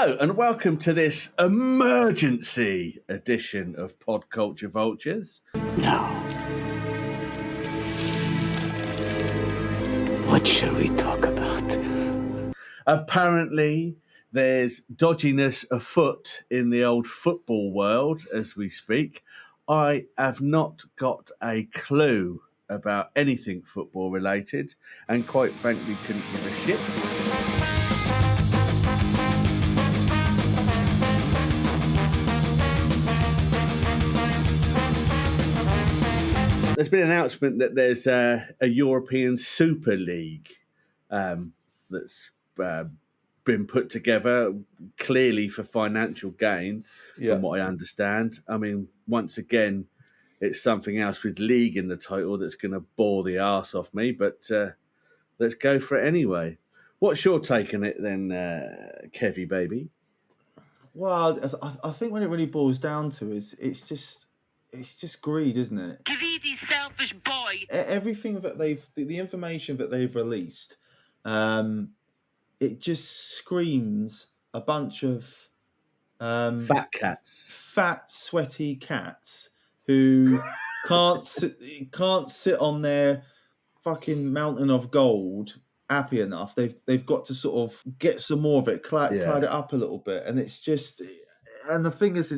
Hello and welcome to this emergency edition of Pod Culture Vultures. Now, what shall we talk about? Apparently, there's dodginess afoot in the old football world as we speak. I have not got a clue about anything football related and quite frankly couldn't give a shit. There's been an announcement that there's a European Super League that's been put together clearly for financial gain, from what I understand. I mean, once again, it's something else with league in the title that's going to bore the arse off me, but let's go for it anyway. What's your take on it then, Kevy baby? Well, I think when it really boils down to is it's just greed, isn't it? Greedy, selfish boy. Everything that the information that they've released, it just screams a bunch of Fat cats, fat, sweaty cats who can't sit on their fucking mountain of gold happy enough. They've got to sort of get some more of it, clad it up a little bit, and it's just. And the thing is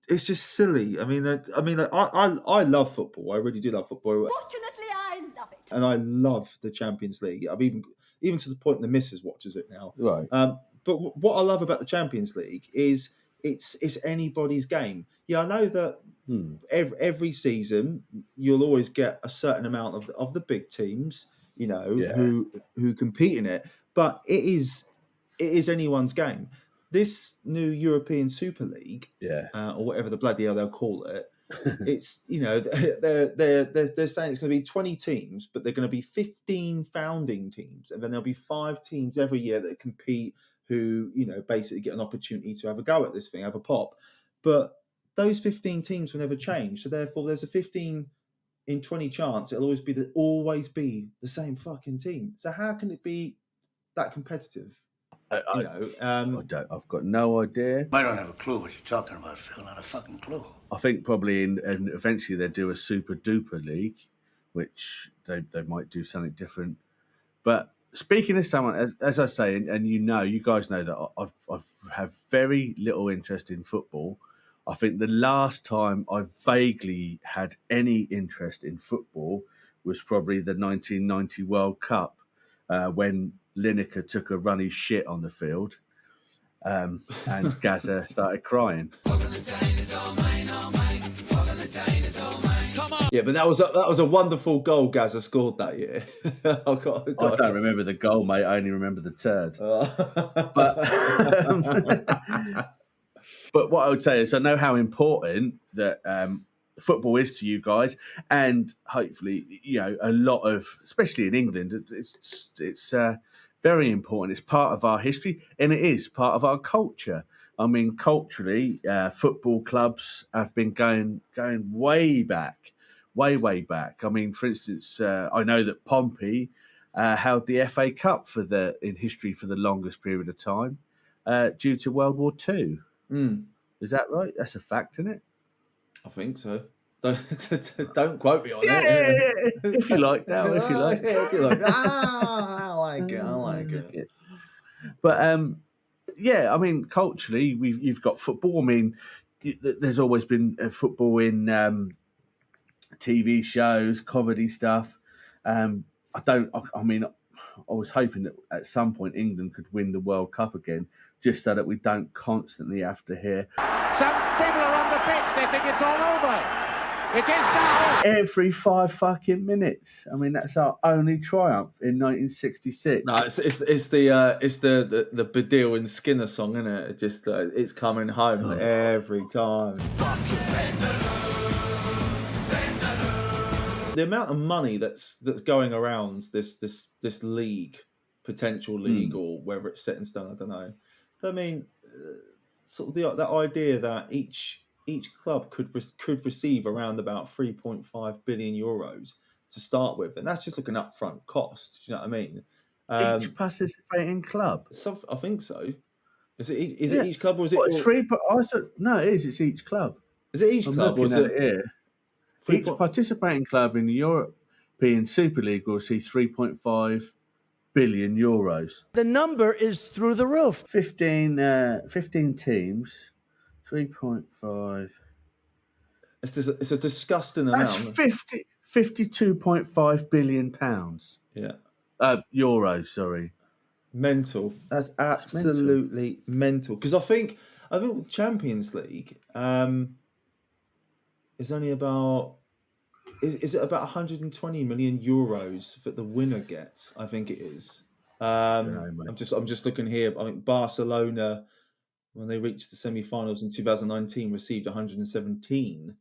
it's just silly. I mean, I love football. I really do love football. Fortunately, I love it. And I love the Champions League. I've even to the point the missus watches it now. right? But what I love about the Champions League is it's anybody's game. Yeah, I know that every season you'll always get a certain amount of the big teams, you know, who compete in it. But it is anyone's game. This new European Super League, or whatever the bloody hell they'll call it, it's, you know, they're saying it's going to be 20 teams, but they're going to be 15 founding teams, and then there'll be 5 teams every year that compete who, you know, basically get an opportunity to have a go at this thing, have a pop. But those 15 teams will never change, so therefore there's a 15 in 20 chance it'll always be the same fucking team. So how can it be that competitive? I've got no idea. I don't have a clue what you're talking about, Phil. Not a fucking clue. I think probably and eventually they'll do a super duper league, which they might do something different. But speaking of someone, as I say, and you guys know that I have very little interest in football. I think the last time I vaguely had any interest in football was probably the 1990 World Cup, when Lineker took a runny shit on the field, and Gaza started crying. Yeah, but that was a wonderful goal Gaza scored that year. I don't remember the goal, mate. I only remember the turd. But what I would say is I know how important that football is to you guys, and hopefully, you know, a lot of, especially in England, it's very important. It's part of our history, and it is part of our culture. I mean, culturally, football clubs have been going way back. Way back. I mean, for instance, I know that Pompey held the FA Cup in history for the longest period of time due to World War II. Is that right? That's a fact, isn't it? I think so. Don't quote me on it. Yeah, if you like, now, if you like. If you like. I like it. But I mean, culturally, you've got football. I mean, there's always been football in TV shows, comedy stuff. I was hoping that at some point England could win the World Cup again, just so that we don't constantly have to hear some people are on the pitch, they think it's all over. It is now. Every 5 fucking minutes. I mean, that's our only triumph in 1966. No, it's the Baddiel and Skinner song, isn't it? It just it's coming home every time. The amount of money that's going around this league, potential league, or whether it's set in stone, I don't know. But I mean, sort of that idea that each club could receive around about 3.5 billion euros to start with, and that's just like an upfront cost. Do you know what I mean? Each participating club. I think so. Is it each club or is it? What, it's free? But I thought no, it is. It's each club. Is it each I'm club or looking is at it? it here. Three Each point- participating club in the European Super League will see 3.5 billion euros. The number is through the roof. 15 teams, 3.5. It's a disgusting That's amount. 52.5 billion pounds. Yeah. Euros, sorry. Mental. That's absolutely mental. Because I think Champions League is only about is it about 120 million euros that the winner gets? I think it is. Dunno, mate. I'm just looking here. I think Barcelona, when they reached the semi-finals in 2019, received 117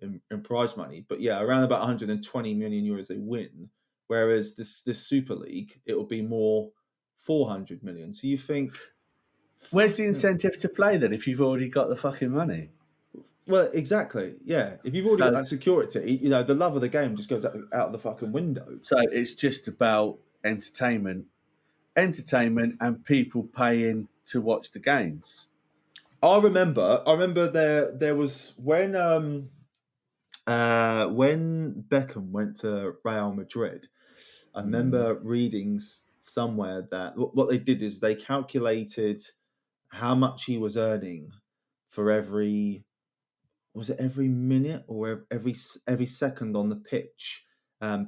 in prize money. But yeah, around about 120 million euros they win. Whereas this Super League, it will be more 400 million. So you think, Where's the incentive to play then if you've already got the fucking money? well, exactly, yeah. If you've already got that security, the love of the game just goes out the fucking window. So it's just about entertainment and people paying to watch the games. I remember there was when Beckham went to Real Madrid. I remember reading somewhere that what they did is they calculated how much he was earning for every minute or every second on the pitch,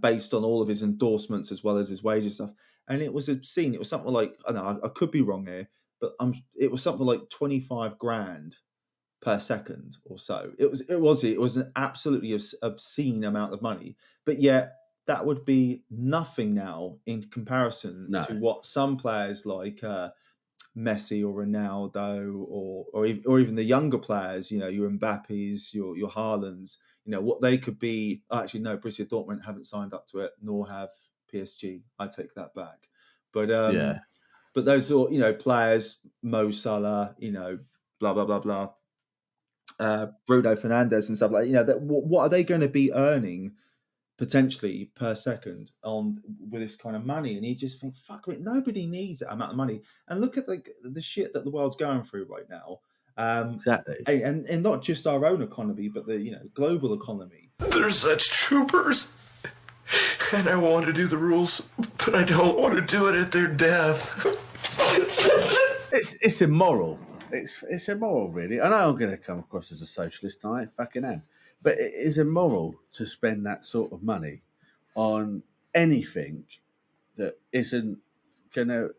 based on all of his endorsements as well as his wages stuff. And it was obscene. It was something like, I don't know, I could be wrong here, but it was something like 25 grand per second or so. It was an absolutely obscene amount of money. But yet that would be nothing now in comparison to what some players like Messi or Ronaldo or even the younger players, your Mbappes, your Haalands, what they could be. Actually, no, Borussia Dortmund haven't signed up to it, nor have PSG. I take that back. But but those players, Mo Salah, blah blah blah blah, Bruno Fernandes and stuff like that. What are they going to be earning potentially per second with this kind of money? And you just think, fuck it, nobody needs that amount of money. And look at the shit that the world's going through right now. Exactly. And not just our own economy, but the global economy. They're such troopers. And I want to do the rules, but I don't want to do it at their death. It's immoral. It's immoral, really. I know I'm going to come across as a socialist, and I fucking am. But it is immoral to spend that sort of money on anything that isn't gonna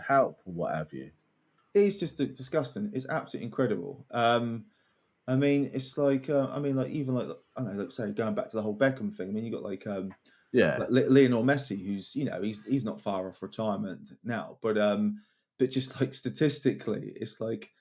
help or what have you. It's just disgusting. It's absolutely incredible. I mean, it's like even like I don't know, like say going back to the whole Beckham thing. I mean, you got like Lionel Messi, who's he's not far off retirement now, but just like statistically, it's like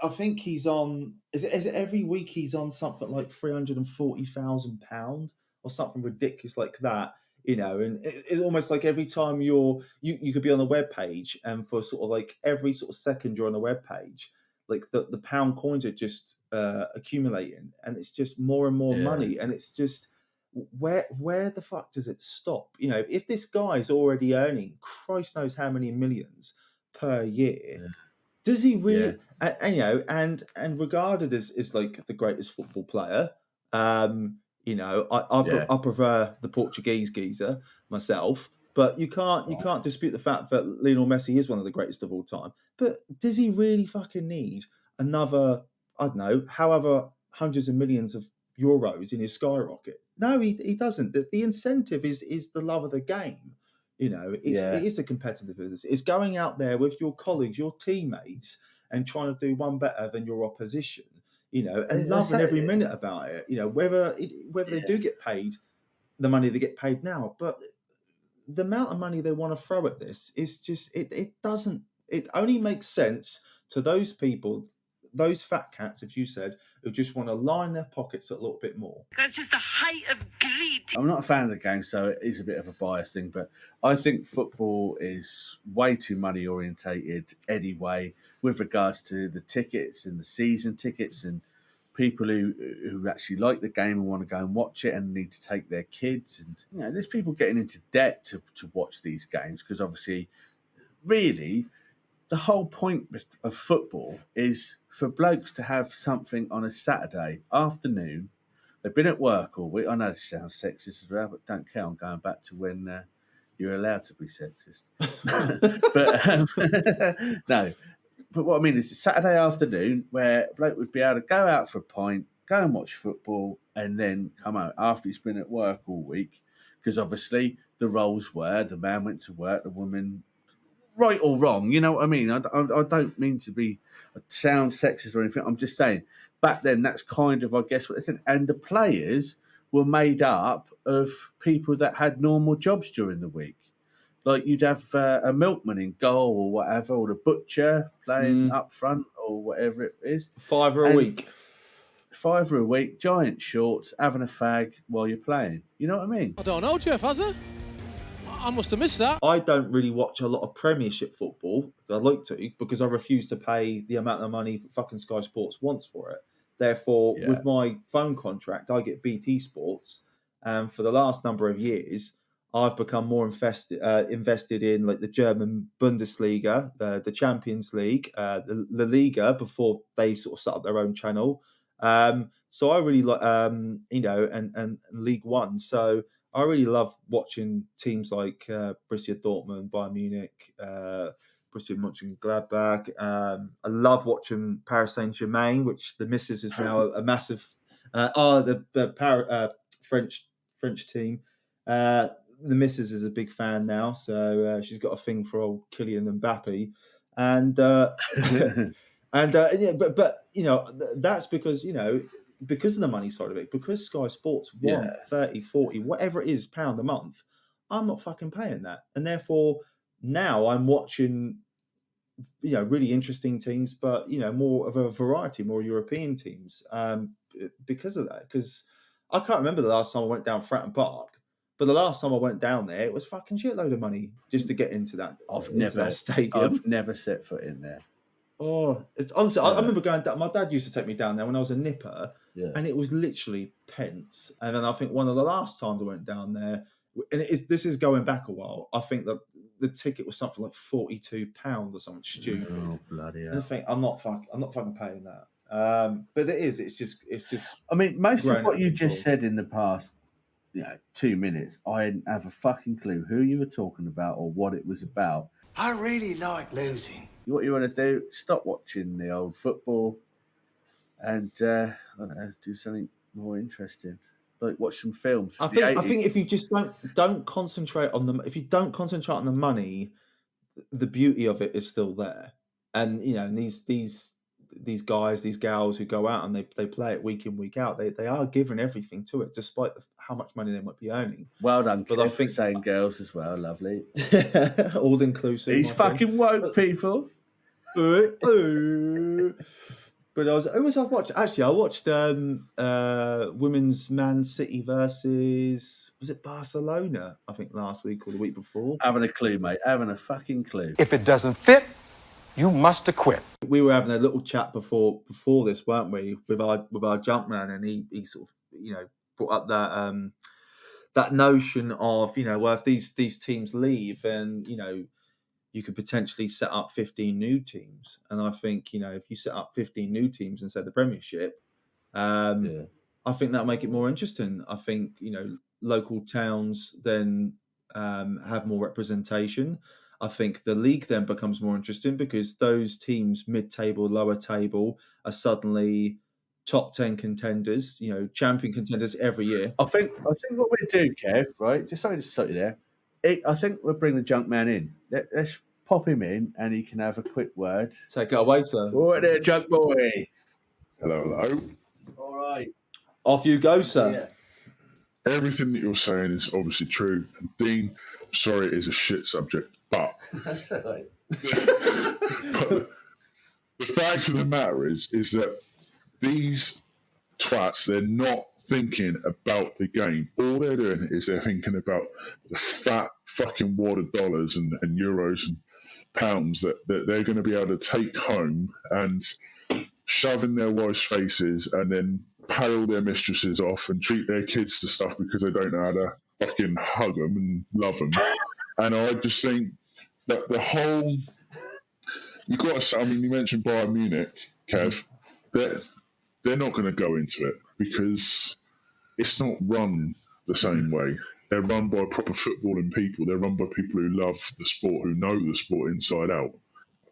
I think he's on. Is it every week he's on something like £340,000 or something ridiculous like that? And it's almost like every time you could be on the web page, and for sort of like every sort of second you're on the web page, like the pound coins are just accumulating, and it's just more and more money, and it's just where the fuck does it stop? If this guy's already earning Christ knows how many millions per year, does he really? And regarded as like the greatest football player, I prefer the Portuguese geezer myself. But you can't dispute the fact that Lionel Messi is one of the greatest of all time. But does he really fucking need another, I don't know, however hundreds of millions of euros in his skyrocket? No, he doesn't. The incentive is the love of the game. It is the competitiveness. It's going out there with your colleagues, your teammates, and trying to do one better than your opposition. And loving every minute about it. Whether they do get paid the money they get paid now, but the amount of money they want to throw at this is just it doesn't. It only makes sense to those people, those fat cats, as you said, who just want to line their pockets a little bit more. That's just the height of greed. I'm not a fan of the game, so it is a bit of a biased thing, but I think football is way too money orientated anyway, with regards to the tickets and the season tickets and people who actually like the game and want to go and watch it and need to take their kids. And there's people getting into debt to watch these games because obviously, really, the whole point of football is for blokes to have something on a Saturday afternoon. They've been at work all week. I know this sounds sexist as well, but don't care. I'm going back to when you're allowed to be sexist. But no. But what I mean is, the Saturday afternoon where a bloke would be able to go out for a pint, go and watch football, and then come out after he's been at work all week. Because obviously the roles were the man went to work, the woman, right or wrong, you know what I mean? I don't mean to be sound sexist or anything. I'm just saying back then that's kind of, I guess, what they said. And the players were made up of people that had normal jobs during the week. Like you'd have a milkman in goal or whatever, or the butcher playing up front or whatever it is. $5 a week. $5 a week, giant shorts, having a fag while you're playing. You know what I mean? I don't know, Jeff, has it? I must have missed that. I don't really watch a lot of Premiership football. I'd like to, because I refuse to pay the amount of money fucking Sky Sports wants for it. Therefore, with my phone contract, I get BT Sports. And for the last number of years, I've become more invested in like the German Bundesliga, the Champions League, the La Liga before they sort of set up their own channel. So I really like, and League One. So I really love watching teams like Borussia Dortmund, Bayern Munich, Borussia Mönchengladbach. I love watching Paris Saint-Germain, which the missus is now a massive, French team. The missus is a big fan now, so she's got a thing for old Kylian Mbappe, but you know that's because because of the money side of it, because Sky Sports want 30, 40, whatever it is, £1 a month. I'm not fucking paying that, and therefore now I'm watching really interesting teams, but more of a variety, more European teams, because of that. Because I can't remember the last time I went down Fratton Park. But the last time I went down there, it was fucking shitload of money just to get into that. That stadium. I've never set foot in there. Oh, it's honestly. I remember going down. My dad used to take me down there when I was a nipper, and it was literally pence. And then I think one of the last times I went down there, and this is going back a while. I think that the ticket was something like £42 or something stupid. Oh bloody hell! And I think I'm not fucking paying that. But it is. It's just. I mean, most of what you just said in the past. 2 minutes, I didn't have a fucking clue who you were talking about or what it was about. I really like losing. What you want to do, stop watching the old football and, I don't know, do something more interesting. Like watch some films. I think if you just don't concentrate on them, if you don't concentrate on the money, the beauty of it is still there. And, and these guys, these gals who go out and they play it week in, week out, they are giving everything to it, despite how much money they might be earning. Well done, but I think saying girls as well, lovely. All inclusive. He's fucking woke, people. But I watched women's Man City versus, was it Barcelona? I think last week or the week before. Having a clue, mate. Having a fucking clue. If it doesn't fit, you must acquit. We were having a little chat before this, weren't we, with our jump man, and he sort of brought up that notion of well, if these teams leave, and you could potentially set up 15 new teams. And I think if you set up 15 new teams instead of the Premiership, I think that'll make it more interesting. I think local towns then have more representation. I think the league then becomes more interesting because those teams, mid-table, lower table, are suddenly top 10 contenders, champion contenders every year. I think what we do, Kev, right? Just sorry to stop you there. I think we'll bring the junk man in. Let's pop him in and he can have a quick word. Take it away, sir. All right there, junk boy. Hello. All right. Off you go, sir. Yeah. Everything that you're saying is obviously true. And Dean, sorry, it is a shit subject. But, that's all right. But the fact of the matter is that these twats, they're not thinking about the game. All they're doing is they're thinking about the fat fucking wad of dollars and euros and pounds that they're going to be able to take home and shove in their wives' faces and then pay all their mistresses off and treat their kids to stuff because they don't know how to fucking hug them and love them. And I just think that the whole You've got to. I mean, you mentioned Bayern Munich, Kev. They're not going to go into it because it's not run the same way. They're run by proper footballing people. They're run by people who love the sport, who know the sport inside out.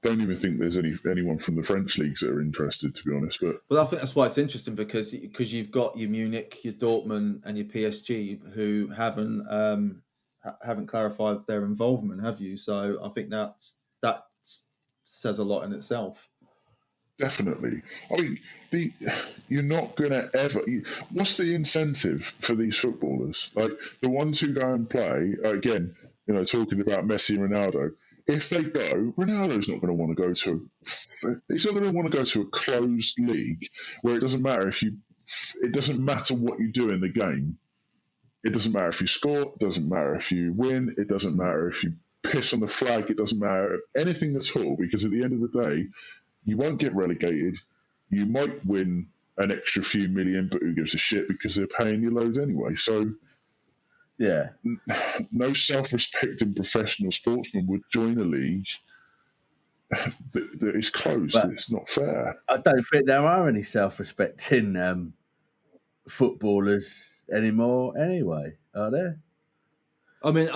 I don't even think there's anyone from the French leagues that are interested, to be honest. But I think that's why it's interesting because you've got your Munich, your Dortmund, and your PSG who haven't clarified their involvement, have you? So I think that says a lot in itself. Definitely. I mean, you're not going to ever... What's the incentive for these footballers? Like, the ones who go and play, again, talking about Messi and Ronaldo, if they go, Ronaldo's not going to want to go to... He's not going to want to go to a closed league where it doesn't matter it doesn't matter what you do in the game. It doesn't matter if you score, it doesn't matter if you win, it doesn't matter if you piss on the flag, it doesn't matter anything at all, because at the end of the day, you won't get relegated. You might win an extra few million, but who gives a shit because they're paying you loads anyway. So, yeah, no self-respecting professional sportsman would join a league that is closed. But it's not fair. I don't think there are any self-respecting footballers anymore anyway, are there? I mean,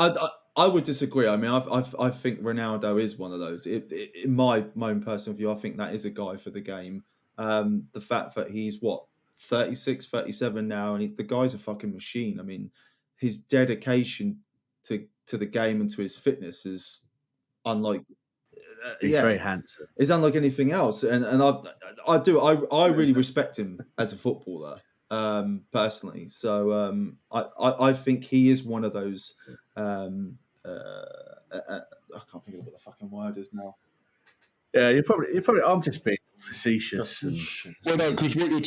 I would disagree. I mean, I think Ronaldo is one of those. In my own personal view, I think that is a guy for the game. The fact that he's 36, 37 now, and the guy's a fucking machine. I mean, his dedication to the game and to his fitness is unlike. He's very handsome. It's unlike anything else, and I really respect him as a footballer. Personally, so I think he is one of those. I can't think of what the fucking word is now. Yeah, you're probably. I'm just being facetious. Well, no, because what you're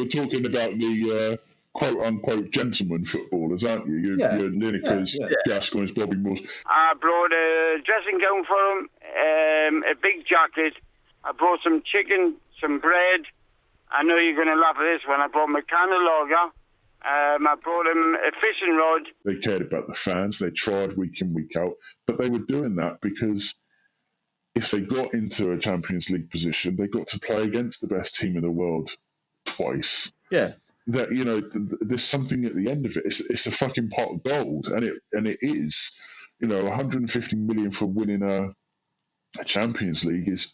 talking about the quote unquote gentleman footballers, aren't you? Your Linekers, Gascoignes, Bobby Moores. I brought a dressing gown for him, a big jacket. I brought some chicken, some bread. I know you're going to laugh at this one. I brought him a can of lager. I brought him a fishing rod. They cared about the fans. They tried week in, week out. But they were doing that because if they got into a Champions League position, they got to play against the best team in the world twice. Yeah. That, there's something at the end of it. It's a fucking pot of gold. And it is. 150 million for winning a Champions League is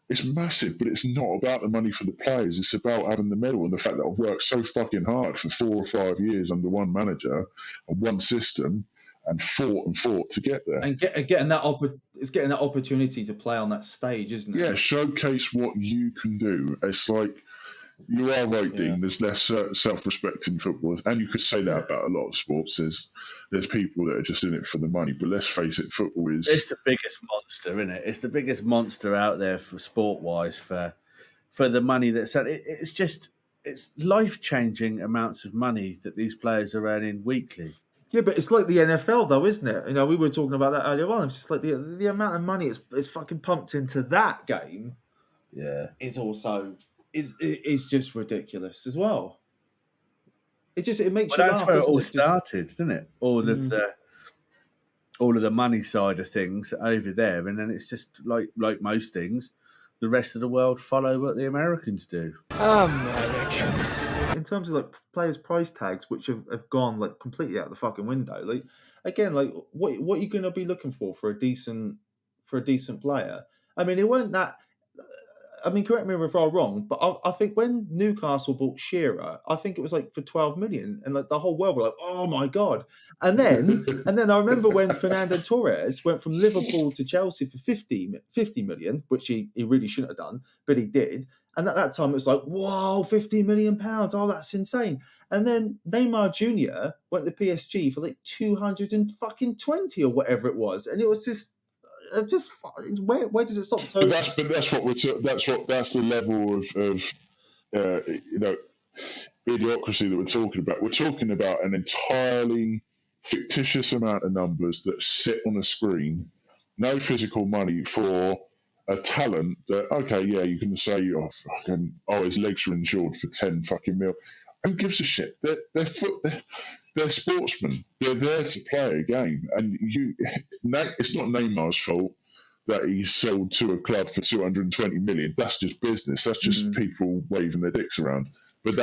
it's massive, but it's not about the money for the players. It's about having the medal and the fact that I've worked so fucking hard for 4 or 5 years under one manager and one system and fought to get there. And getting that opportunity to play on that stage, isn't it? Yeah, showcase what you can do. It's like you are right, Dean. There's less self-respecting footballers, and you could say that about a lot of sports. There's people that are just in it for the money, but let's face it, football is... It's the biggest monster, isn't it? It's the biggest monster out there for sport-wise for the money that's... It's life-changing amounts of money that these players are earning weekly. Yeah, but it's like the NFL, though, isn't it? We were talking about that earlier on. It's just like the amount of money it's fucking pumped into that game. Yeah, is also... is just ridiculous as well. It makes you laugh. That's where it all started, didn't it? All of the money side of things over there, and then it's just like most things, the rest of the world follow what the Americans do. Americans. In terms of like players' price tags, which have gone like completely out the fucking window. Like again, like what are you going to be looking for a decent player? I mean, it weren't that. I mean, correct me if I'm wrong, but I think when Newcastle bought Shearer, I think it was like for 12 million, and like the whole world were like, "Oh my god!" And then I remember when Fernando Torres went from Liverpool to Chelsea for 50 million, which he really shouldn't have done, but he did. And at that time, it was like, "Whoa, £50 million! Oh, that's insane!" And then Neymar Jr. went to PSG for like 220 or whatever it was, and it was just where does it stop? So that's the level of idiocracy that we're talking about. We're talking about an entirely fictitious amount of numbers that sit on a screen, no physical money for a talent that you can say his legs are insured for 10 fucking mil. Who gives a shit? They're sportsmen. They're there to play a game, and it's not Neymar's fault that he's sold to a club for 220 million. That's just business. That's just people waving their dicks around. But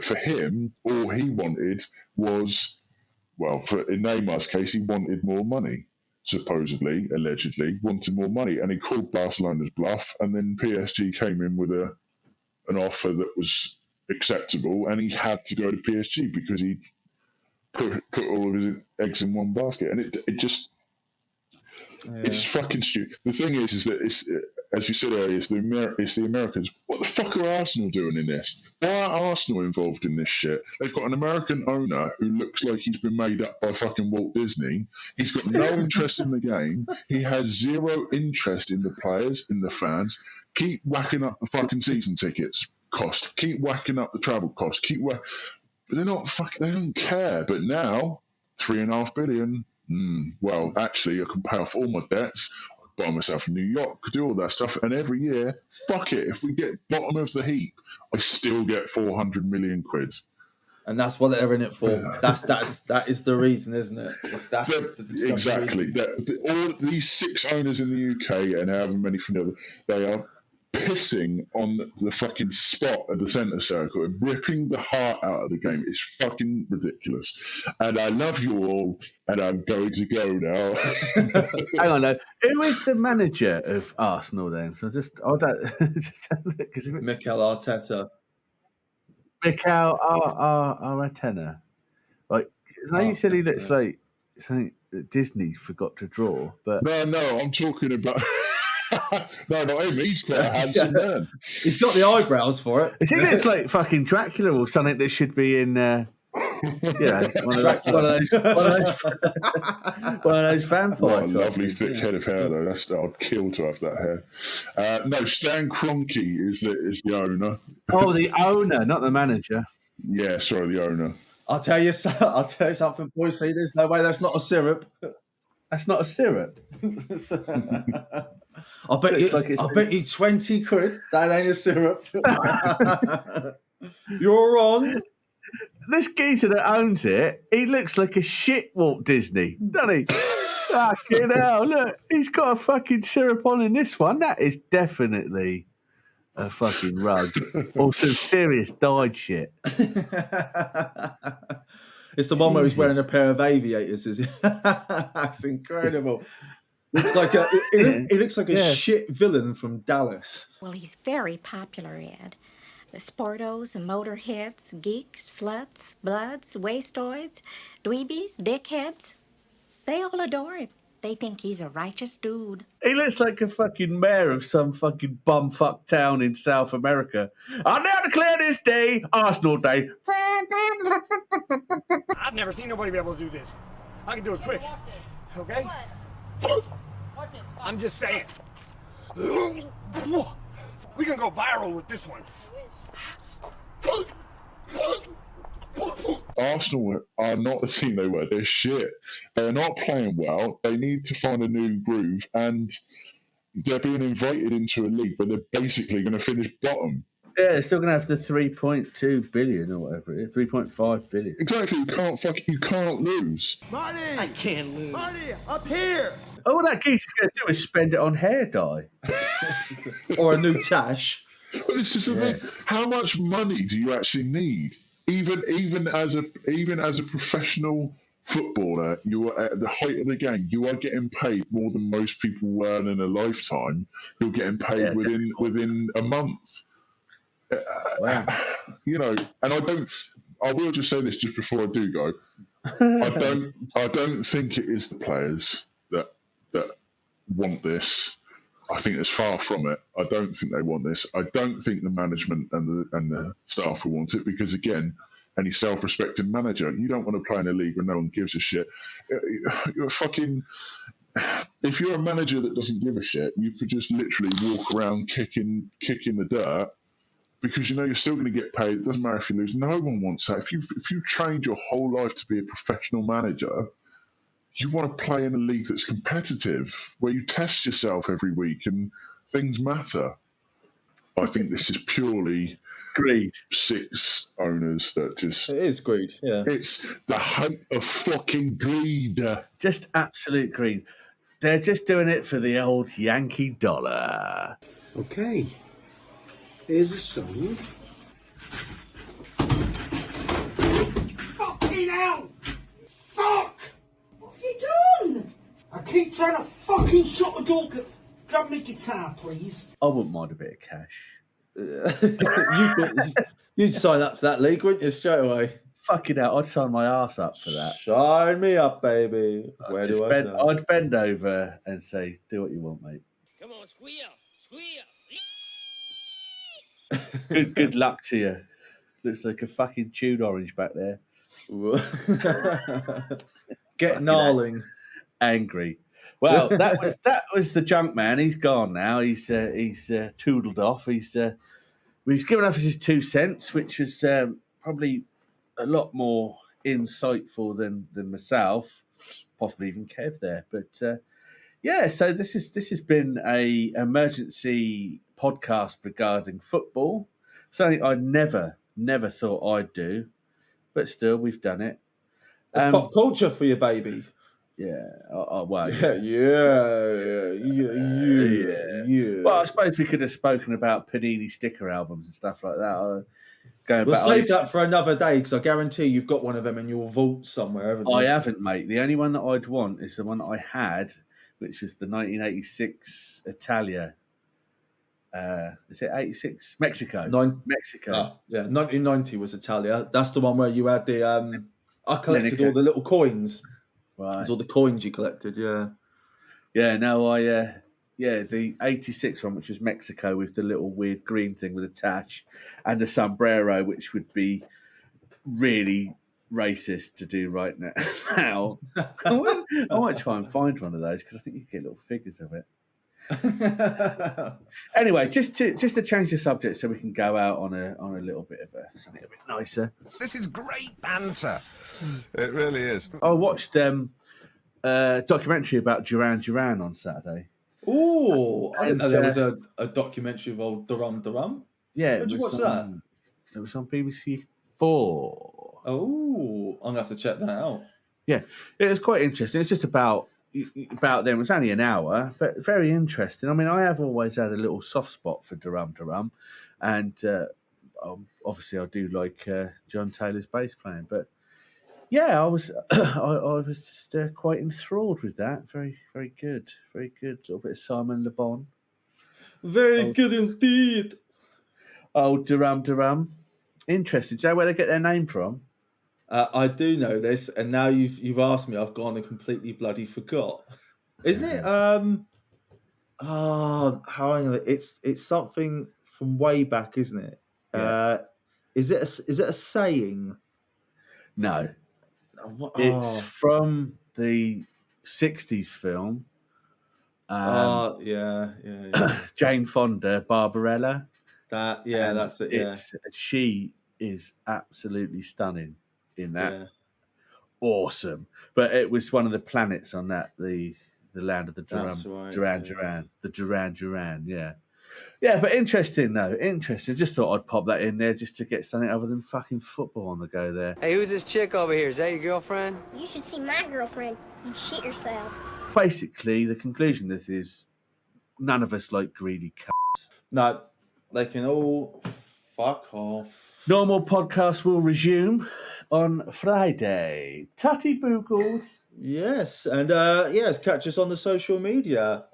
for him, all he wanted was, well, in Neymar's case, he wanted more money. Supposedly, allegedly, wanted more money, and he called Barcelona's bluff. And then PSG came in with an offer that was acceptable, and he had to go to PSG because he put all of his eggs in one basket, and it just it's fucking stupid. The thing is that it's, as you said earlier, it's the Americans. What the fuck are Arsenal doing in this? Why are Arsenal involved in this shit? They've got an American owner who looks like he's been made up by fucking Walt Disney. He's got no interest in the game. He has zero interest in the players, in the fans. Keep whacking up the fucking season tickets cost. Keep whacking up the travel cost. But they're not fucking. They don't care. But now, $3.5 billion. Well, actually, I can pay off all my debts, buy myself a new yacht, could do all that stuff, and every year, fuck it, if we get bottom of the heap, I still get 400 million quid. And that's what they're in it for. That is the reason, isn't it? Exactly. All these 6 owners in the UK and however many from the other, they are pissing on the fucking spot at the centre circle and ripping the heart out of the game. It's fucking ridiculous. And I love you all, and I'm going to go now. Hang on, no. Who is the manager of Arsenal then? So Mikel Arteta. Mikel Arteta. Like, I know you said he looks like something that Disney forgot to draw, but no, I'm talking about. No, not him. He's quite a handsome man. He's got the eyebrows for it. He looks like fucking Dracula or something that should be in, one of those vampires. What a lovely thick head of hair, though. I'd kill to have that hair. No, Stan Kroenke is the owner. Oh, the owner, not the manager. Yeah, sorry, the owner. I'll tell you something, boys. See, there's no way that's not a syrup. That's not a syrup. I bet you 20 quid that ain't a syrup. You're wrong. This geezer that owns it, he looks like a shit Walt Disney, doesn't he? Fucking hell, look, he's got a fucking syrup on in this one. That is definitely a fucking rug. Or some serious dyed shit. It's the one where he's wearing a pair of aviators, is it? That's incredible. He looks like a shit villain from Dallas. Well, he's very popular, Ed. The sportos, the motorheads, geeks, sluts, bloods, wastoids, dweebies, dickheads, they all adore him. They think he's a righteous dude. He looks like a fucking mayor of some fucking bumfuck town in South America. I now declare this day Arsenal Day. I've never seen nobody be able to do this. I can do it quick. Okay? I'm just saying. We can go viral with this one. Arsenal are not the team they were. They're shit. They're not playing well. They need to find a new groove, and they're being invited into a league, but they're basically going to finish bottom. Yeah, they're still going to have the 3.2 billion or whatever it is, 3.5 billion. Exactly. You can't lose. Money! I can't lose. Money up here! All that gee's going to do is spend it on hair dye. Or a new tash. But this is the thing. How much money do you actually need? Even as a professional footballer, you are at the height of the game. You are getting paid more than most people earn in a lifetime. You're getting paid within a month. Wow. You know, and I will just say this just before I do go. I don't think it is the players that want this. I think it's far from it. I don't think they want this. I don't think the management and the staff will want it because, again, any self-respecting manager, you don't want to play in a league where no one gives a shit. You're fucking. If you're a manager that doesn't give a shit, you could just literally walk around kicking the dirt because you know you're still going to get paid. It doesn't matter if you lose. No one wants that. If you trained your whole life to be a professional manager, you want to play in a league that's competitive, where you test yourself every week and things matter. I think this is purely greed. 6 owners that just... It is greed, yeah. It's the height of fucking greed. Just absolute greed. They're just doing it for the old Yankee dollar. Okay. Here's a song. Fucking hell! Fuck! What have you done? I keep trying to fucking shut the door. Grab me guitar, please. I wouldn't mind a bit of cash. You'd sign up to that league, wouldn't you, straight away? Fucking hell, I'd sign my ass up for that. Sign me up, baby. Where do I sign? I'd bend over and say, do what you want, mate. Come on, squeal, squeal. Good luck to you. Looks like a fucking chewed orange back there. Get gnarling. Angry. Well, that was the junk man. He's gone now. He's toodled off. He's given us his 2 cents, which was probably a lot more insightful than myself, possibly even Kev there. But yeah, so this has been a emergency podcast regarding football. Something I never thought I'd do, but still we've done it. It's pop culture for you, baby. Yeah. Well. Yeah. Well, I suppose we could have spoken about Panini sticker albums and stuff like that. We'll save that for another day because I guarantee you've got one of them in your vault somewhere, haven't you? I haven't, mate. The only one that I'd want is the one that I had, which was the 1986 Italia. Is it 86? Mexico. Mexico. Yeah, 1990 was Italia. That's the one where you had the... I collected all the little coins. Right. It was all the coins you collected, yeah. Yeah, no, the 86 one, which was Mexico with the little weird green thing with a tash and a sombrero, which would be really racist to do right now. I might try and find one of those because I think you can get little figures of it. Anyway, just to change the subject so we can go out on a little bit of something a bit nicer. This is great banter. It really is. I watched a documentary about Duran Duran on Saturday. Oh, I didn't know there was a documentary of old Duran Duran. Yeah. Where'd you watch that? It was on BBC 4. Oh, I'm going to have to check that out. Yeah, it was quite interesting. It's just about them. It's only an hour, but very interesting. I mean, I have always had a little soft spot for Duran Duran, and obviously I do like John Taylor's bass playing. But yeah, I was just quite enthralled with that. Very, very good. Very good. A little bit of Simon Le Bon. Very good indeed. Oh, Duran Duran. Interesting. Do you know where they get their name from? I do know this, and now you've asked me, I've gone and completely bloody forgot. Isn't it? It's something from way back, isn't it? Yeah. Is it a saying? No. It's from the 60s film. Yeah. Jane Fonda, Barbarella. That's it. Yeah. She is absolutely stunning in that. Yeah. Awesome. But it was one of the planets on that, the land of the Duran Duran. Yeah. Yeah, but interesting though. Interesting. Just thought I'd pop that in there just to get something other than fucking football on the go there. Hey, who's this chick over here? Is that your girlfriend? You should see my girlfriend. You'd shit yourself. Basically, the conclusion of this is none of us like greedy cunts. No, they can all fuck off. Normal podcast will resume on Friday. Tutty boogles. Yes, and catch us on the social media.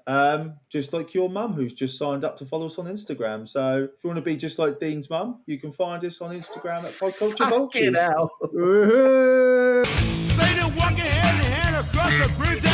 Just like your mum, who's just signed up to follow us on Instagram. So if you want to be just like Dean's mum, you can find us on Instagram at Podculture Vultures. Fucking hell. They done walking hand in hand across the bridge.